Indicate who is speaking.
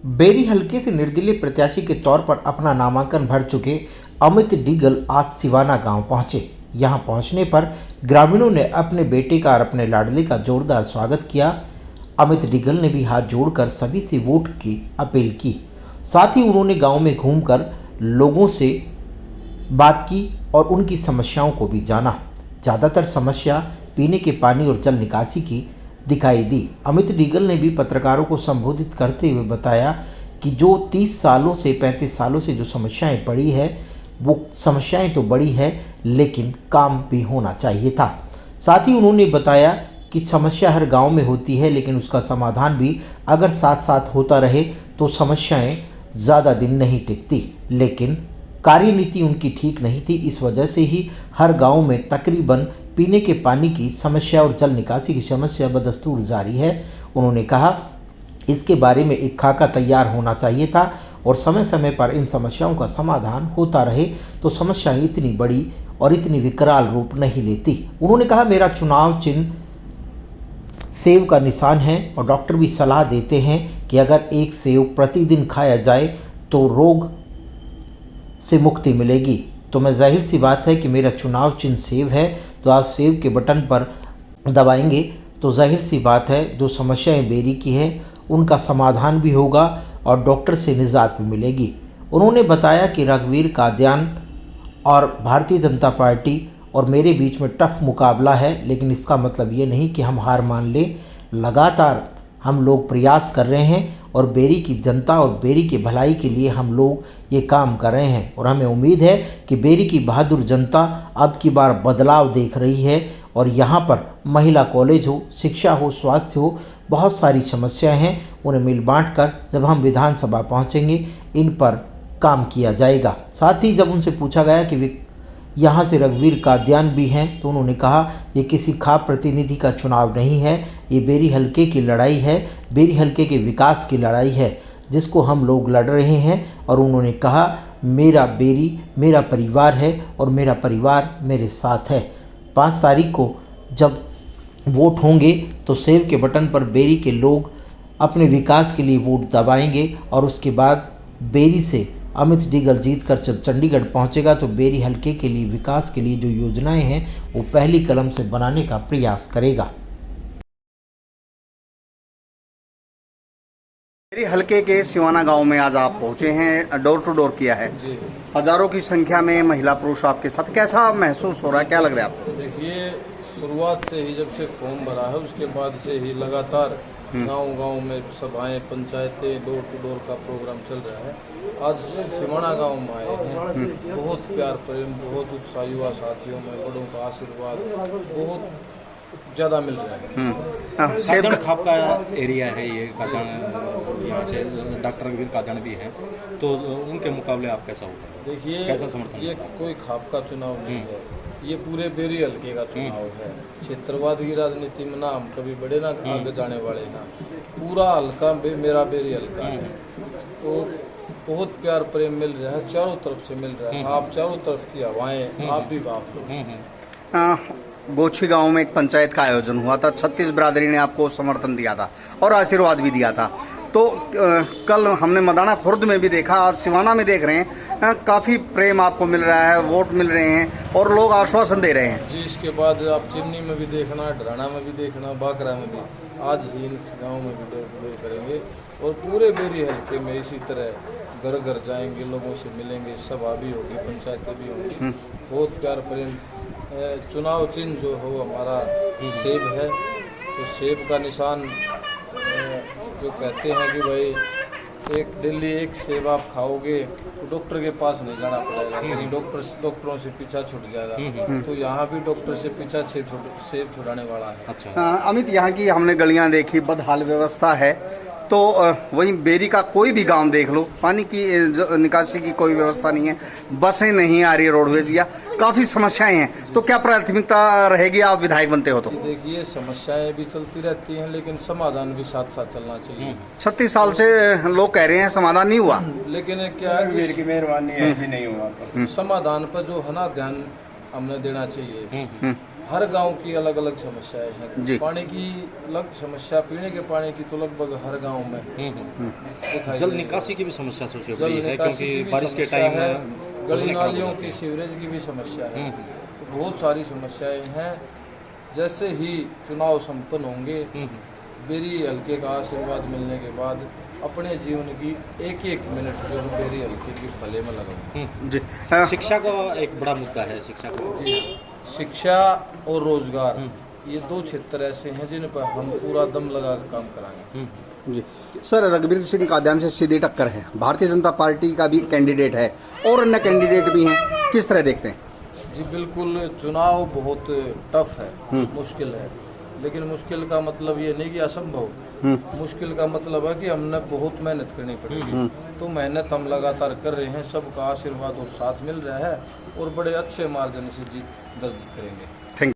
Speaker 1: Berry हलके से निर्दलीय प्रत्याशी के तौर पर अपना नामांकन भर चुके अमित डिगल आज सिवाना गांव पहुंचे। यहां पहुंचने पर ग्रामीणों ने अपने बेटे का और अपने लाडले का जोरदार स्वागत किया। अमित डिगल ने भी हाथ जोड़कर सभी से वोट की अपील की। साथ ही उन्होंने गांव में घूमकर लोगों से बात की और उनकी समस्याओं को भी जाना। ज़्यादातर समस्या पीने के पानी और जल निकासी की दिखाई दी। अमित डिगल ने भी पत्रकारों को संबोधित करते हुए बताया कि जो 30 सालों से 35 सालों से जो समस्याएं पड़ी है, वो समस्याएं तो बड़ी है, लेकिन काम भी होना चाहिए था। साथ ही उन्होंने बताया कि समस्या हर गांव में होती है, लेकिन उसका समाधान भी अगर साथ साथ होता रहे तो समस्याएं ज़्यादा दिन नहीं टिकती। लेकिन कार्यनीति उनकी ठीक नहीं थी, इस वजह से ही हर गांव में तकरीबन पीने के पानी की समस्या और जल निकासी की समस्या बदस्तूर जारी है। उन्होंने कहा इसके बारे में एक खाका तैयार होना चाहिए था और समय समय पर इन समस्याओं का समाधान होता रहे तो समस्याएं इतनी बड़ी और इतनी विकराल रूप नहीं लेती। उन्होंने कहा मेरा चुनाव चिन्ह सेव का निशान है और डॉक्टर भी सलाह देते हैं कि अगर एक सेव प्रतिदिन खाया जाए तो रोग से मुक्ति मिलेगी। तो मैं जाहिर सी बात है कि मेरा चुनाव चिन्ह सेव है, तो आप सेव के बटन पर दबाएंगे तो जाहिर सी बात है जो समस्याएं बेरी की है उनका समाधान भी होगा और डॉक्टर से निजात भी मिलेगी। उन्होंने बताया कि रघुवीर कादियान और भारतीय जनता पार्टी और मेरे बीच में टफ मुकाबला है, लेकिन इसका मतलब ये नहीं कि हम हार मान लें। लगातार हम लोग प्रयास कर रहे हैं और बेरी की जनता और बेरी की भलाई के लिए हम लोग ये काम कर रहे हैं और हमें उम्मीद है कि बेरी की बहादुर जनता अब की बार बदलाव देख रही है और यहाँ पर महिला कॉलेज हो, शिक्षा हो, स्वास्थ्य हो, बहुत सारी समस्याएं हैं, उन्हें मिल बांट कर जब हम विधानसभा पहुँचेंगे इन पर काम किया जाएगा। साथ ही जब उनसे पूछा गया कि वे यहाँ से रघुवीर कादियान भी हैं तो उन्होंने कहा ये किसी खाप प्रतिनिधि का चुनाव नहीं है, ये बेरी हलके की लड़ाई है, बेरी हलके के विकास की लड़ाई है जिसको हम लोग लड़ रहे हैं। और उन्होंने कहा मेरा बेरी मेरा परिवार है और मेरा परिवार मेरे साथ है। 5 तारीख को जब वोट होंगे तो सेव के बटन पर बेरी के लोग अपने विकास के लिए वोट दबाएंगे और उसके बाद बेरी से अमित डिगल जीतकर जब चंडीगढ़ पहुंचेगा तो बेरी हलके के लिए विकास के लिए जो योजनाएं हैं वो पहली कलम से बनाने का प्रयास करेगा।
Speaker 2: बेरी हलके के सिवाना गांव में आज आप पहुंचे हैं, डोर टू डोर किया है, हजारों की संख्या में महिला पुरुष आपके साथ, कैसा महसूस हो रहा है, क्या लग रहा है आपको?
Speaker 3: देखिए शुरुआत से ही जब से फॉर्म भरा है उसके बाद से ही लगातार गांव में सभाएं, पंचायतें, डोर टू डोर का प्रोग्राम चल रहा है। आज सिवाना गांव में आए हैं, बहुत प्यार प्रेम, बहुत उत्साह युवा साथियों में, बड़ों का आशीर्वाद बहुत ज़्यादा मिल रहा है।
Speaker 2: सेब
Speaker 4: खाप का एरिया है ये काजान, यहाँ से डॉक्टर रघुवीर कादियान भी हैं, तो उनके मुकाबले आप कैसा होगा?
Speaker 3: देखिए
Speaker 4: कैसा समर्थन?
Speaker 3: ये कोई खाप का चुनाव नहीं है, ये पूरे बेरी हल्के का चुनाव है। क्षेत्रवाद की राजनीति में ना हम कभी बड़े ना आगे जाने वाले हैं, पूरा हल्का मेरा बेरी हल्का है। तो बहुत प्यार प्रेम मिल रहा है, चारों तरफ से मिल रहा है। आप चारों तरफ की हवाएं आप भी बाप लो।
Speaker 2: गोछी गांव में एक पंचायत का आयोजन हुआ था, 36 बिरादरी ने आपको समर्थन दिया था और आशीर्वाद भी दिया था। तो कल हमने मदाना खुर्द में भी देखा, आज सिवाना में देख रहे हैं, काफ़ी प्रेम आपको मिल रहा है, वोट मिल रहे हैं और लोग आश्वासन दे रहे हैं।
Speaker 3: जी, इसके बाद आप चिमनी में भी देखना, डराना में भी देखना, बाकरा में भी, आज ही इस गाँव में भी डोर करेंगे और पूरे बेरी हल्के में इसी तरह घर घर जाएंगे, लोगों से मिलेंगे, सभा भी होगी, पंचायतें भी होंगी। बहुत प्यार प्रेम। चुनाव चिन्ह जो हो हमारा सेब है, तो सेब का निशान जो कहते हैं कि भाई एक डेली एक सेब आप खाओगे तो डॉक्टर के पास नहीं जाना पड़ेगा, कहीं डॉक्टरों से पीछा छूट जाएगा। तो यहाँ भी डॉक्टर से पीछा सेब छुड़ाने वाला है।
Speaker 4: अच्छा
Speaker 2: अमित, यहाँ की हमने गलियाँ देखी, बदहाल व्यवस्था है, तो वहीं बेरी का कोई भी गांव देख लो, पानी की निकासी की कोई व्यवस्था नहीं है, बसें नहीं आ रही, रोडवेज या काफ़ी समस्याएं हैं। तो क्या प्राथमिकता रहेगी आप विधायक बनते हो तो?
Speaker 3: देखिए समस्याएं भी चलती रहती हैं, लेकिन समाधान भी साथ साथ चलना चाहिए।
Speaker 2: 36 साल से लोग कह रहे हैं समाधान नहीं हुआ,
Speaker 3: लेकिन क्या है कि
Speaker 4: मेहरबानी नहीं हुआ,
Speaker 3: समाधान पर जो है ना ध्यान हमने देना चाहिए। हर गांव की अलग अलग समस्याएं
Speaker 2: जी।
Speaker 3: हैं। पानी की अलग समस्या, पीने के पानी की तो लगभग हर गांव में दिखाई
Speaker 4: जल
Speaker 3: देती है।
Speaker 4: निकासी की भी समस्या सबसे
Speaker 3: जल
Speaker 4: बड़ी है,
Speaker 3: निकासी
Speaker 4: क्योंकि
Speaker 3: की भी
Speaker 4: बारिश के
Speaker 3: समस्या
Speaker 4: टाइम
Speaker 3: है,
Speaker 4: में
Speaker 3: गली
Speaker 4: फसलें खराब हो
Speaker 3: नालियों
Speaker 4: जाती
Speaker 3: की
Speaker 4: हैं।
Speaker 3: सीवरेज की भी समस्या है। तो बहुत सारी समस्याएं हैं। जैसे ही चुनाव संपन्न होंगे, बेरी हल्के का आशीर्वाद मिलने के बाद अपने जीवन की एक एक मिनट जो है बेरी हल्के की भले में लगाऊंगा।
Speaker 2: जी।
Speaker 4: शिक्षा का एक बड़ा मुद्दा है, शिक्षा को
Speaker 3: जी, शिक्षा और रोजगार ये दो क्षेत्र ऐसे हैं जिन पर हम पूरा दम लगा कर काम कराएंगे।
Speaker 2: जी सर, रघुवीर सिंह कादियान से सीधी टक्कर है, भारतीय जनता पार्टी का भी कैंडिडेट है और अन्य कैंडिडेट भी हैं, किस तरह देखते हैं?
Speaker 3: जी बिल्कुल, चुनाव बहुत टफ है, मुश्किल है, लेकिन मुश्किल का मतलब ये नहीं कि असंभव। मुश्किल का मतलब है कि हमने बहुत मेहनत करनी पड़ेगी। तो मेहनत हम लगातार कर रहे हैं, सबका आशीर्वाद और साथ मिल रहा है और बड़े अच्छे मार्जिन से जीत दर्ज करेंगे।